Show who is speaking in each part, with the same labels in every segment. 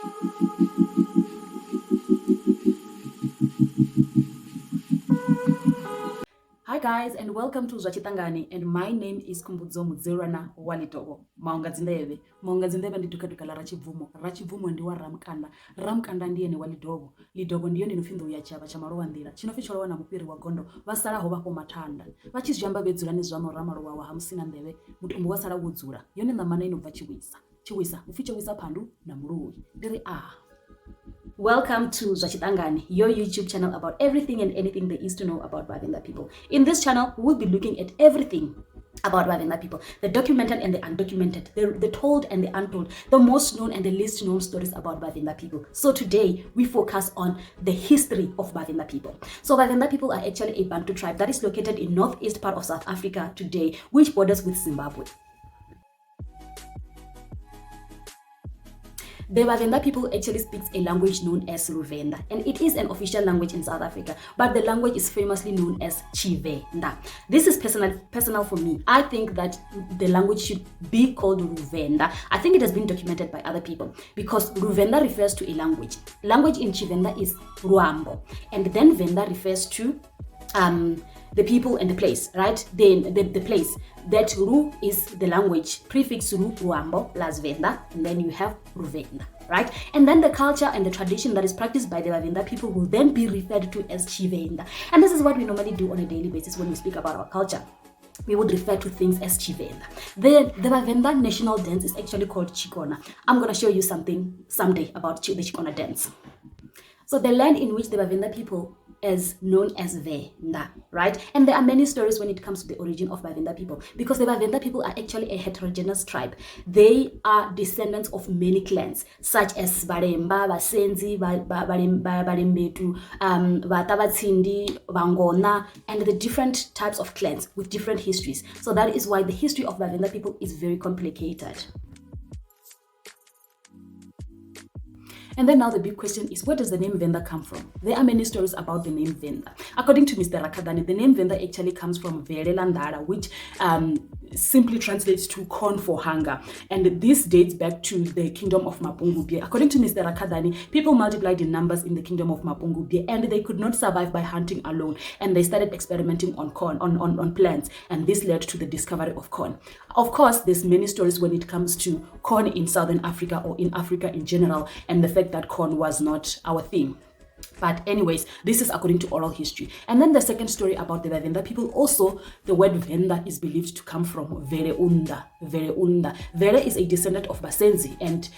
Speaker 1: Hi guys, and welcome to Zvachitangani, and my name is Kumbudzo Mudzirwana Walitogo. Maungadzindebe ndidukaduka la rachibvumo ndiwa ramkanda ndiye ni lidogo ndiyo ndinofinda uyachava chamarowa ndira chinoficholowa na mupiri wa gondo vasalaho vako matanda vachizhamba vedzura nezvamaramaro wawa hamusina ndeve mutumbu wasala wodzura yone namana inobva chiwisa ufichowisa pandu na muruwi ndiri Welcome to Zvachitangani, your YouTube channel about everything and anything there is to know about Vhavenda people. In this channel, we will be looking at everything about Vhavenda people, the documented and the undocumented, the told and the untold, the most known and the least known stories about Vhavenda people. So today, we focus on the history of Vhavenda people. So Vhavenda people are actually a Bantu tribe that is located in northeast part of South Africa today, which borders with Zimbabwe. The Vhavenda people actually speaks a language known as Vhavenda, and it is an official language in South Africa, but the language is famously known as Venda. This is personal for me. I think that the language should be called Vhavenda. I think it has been documented by other people because Vhavenda refers to a language. Language in Venda is Ruambo, and then Venda refers to the people and the place, right? Then the place. That Ru is the language, prefix Ru, Ruambo, plus Venda, and then you have Vhavenda, right? And then the culture and the tradition that is practiced by the Vhavenda people will then be referred to as Vhavenda. And this is what we normally do on a daily basis when we speak about our culture. We would refer to things as Vhavenda. The Vhavenda national dance is actually called Chikona. I'm going to show you something someday about the Chikona dance. So the land in which the Vhavenda people is known as Venda, right? And there are many stories when it comes to the origin of Vhavenda people, because the Vhavenda people are actually a heterogeneous tribe. They are descendants of many clans, such as Varemba, Vasenzi, Varembetu, Vatavatsindi, Vangona, and the different types of clans with different histories. So that is why the history of Vhavenda people is very complicated. And then now the big question is, where does the name Venda come from? There are many stories about the name Venda. According to Mr. Rakadani, the name Venda actually comes from Verelandara, which simply translates to corn for hunger. And this dates back to the kingdom of Mapungubwe. According to Mr. Rakadani, people multiplied in numbers in the kingdom of Mapungubwe, and they could not survive by hunting alone. And they started experimenting on corn, on plants. And this led to the discovery of corn. Of course, there's many stories when it comes to corn in Southern Africa or in Africa in general, and the fact that corn was not our thing. But anyways, this is according to oral history. And then the second story about the Vhavenda people, also the word Venda is believed to come from Vereunda. Vere is a descendant of Basenzi, and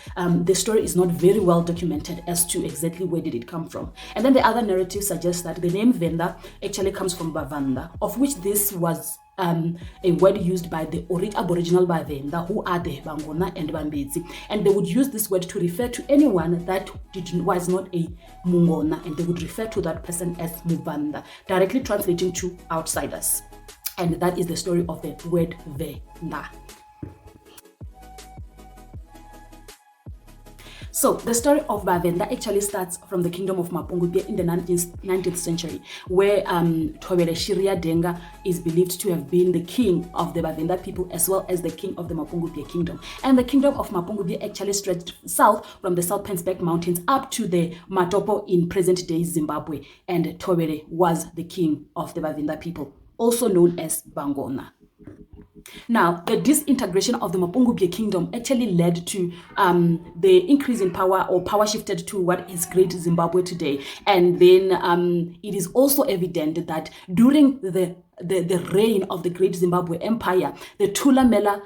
Speaker 1: the story is not very well documented as to exactly where did it come from. And then the other narrative suggests that the name Venda actually comes from Vhavanda, of which this was a word used by the Aboriginal Vhavenda, who are the Vangona and Vambezi, and they would use this word to refer to anyone that was not a Mungona, and they would refer to that person as Muvanda, directly translating to outsiders. And that is the story of the word Venda. So the story of Vhavenda actually starts from the kingdom of Mapungubwe in the 19th century, where Thobela Shiria Denga is believed to have been the king of the Vhavenda people as well as the king of the Mapungubwe kingdom. And the kingdom of Mapungubwe actually stretched south from the South Penspec Mountains up to the Matopo in present-day Zimbabwe. And Thobela was the king of the Vhavenda people, also known as Vangona. Now, the disintegration of the Mapungubwe kingdom actually led to the increase in power, or power shifted to what is Great Zimbabwe today. And then it is also evident that during the reign of the Great Zimbabwe Empire, the Thulamela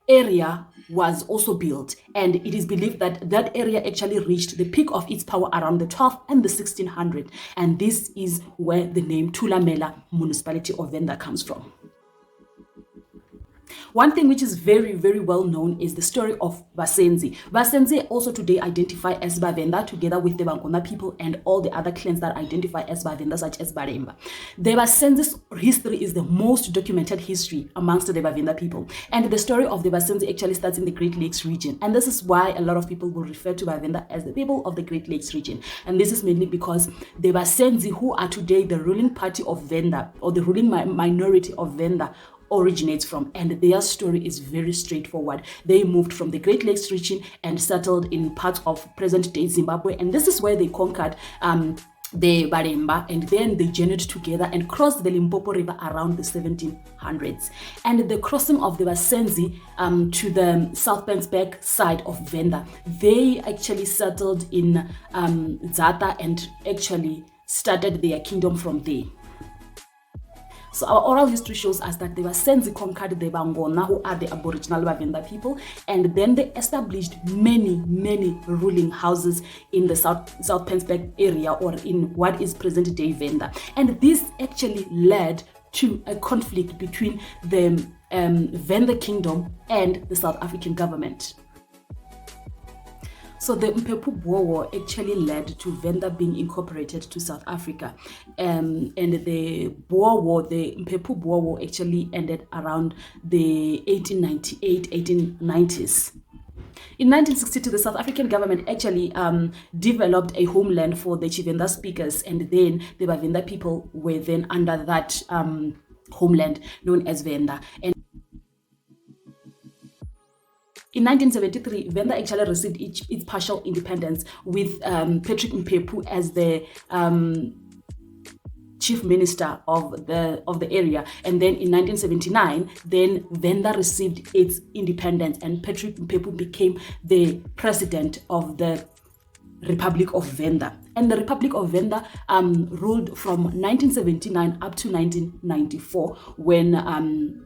Speaker 1: area was also built, and it is believed that that area actually reached the peak of its power around the 12th and the 1600s, and this is where the name Thulamela municipality of Venda comes from. One thing which is very, very well known is the story of Vasenzi. Vasenzi also today identify as Vhavenda together with the Vangona people and all the other clans that identify as Vhavenda, such as Varemba. The Vasenzi's history is the most documented history amongst the Vhavenda people. And the story of the Vasenzi actually starts in the Great Lakes region. And this is why a lot of people will refer to Vhavenda as the people of the Great Lakes region. And this is mainly because the Vasenzi, who are today the ruling party of Venda, or the ruling minority of Venda, originates from, and their story is very straightforward. They moved from the Great Lakes region and settled in parts of present-day Zimbabwe, and this is where they conquered the Vhavenda, and then they journeyed together and crossed the Limpopo River around the 1700s. And the crossing of the Vasenzi to the South Pennsback side of Venda, they actually settled in Zata and actually started their kingdom from there. So our oral history shows us that the Vasenzi conquered the Vangona, who are the Aboriginal Vhavenda people, and then they established many ruling houses in the South Pennsback area, or in what is present-day Venda. And this actually led to a conflict between the Venda kingdom and the South African government. So the Mpephu Boer War actually led to Venda being incorporated to South Africa. And the Boer War, the Mpephu Boer War, actually ended around the 1890s. In 1962, the South African government actually developed a homeland for the Tshivenda speakers, and then the Vhavenda people were then under that homeland known as Venda. And in 1973, Venda actually received its partial independence with Patrick Mpephu as the chief minister of the area. And then in 1979, then Venda received its independence, and Patrick Mpephu became the president of the Republic of Venda. And the Republic of Venda ruled from 1979 up to 1994, when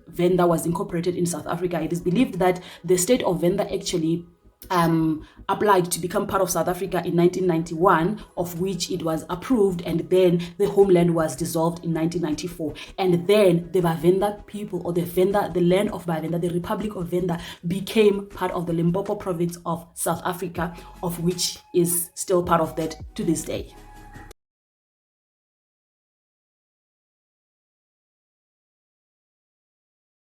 Speaker 1: Venda was incorporated in South Africa. It is believed that the state of Venda actually applied to become part of South Africa in 1991, of which it was approved, and then the homeland was dissolved in 1994. And then the Vhavenda people, or the land of Vhavenda, the Republic of Venda, became part of the Limpopo province of South Africa, of which is still part of that to this day.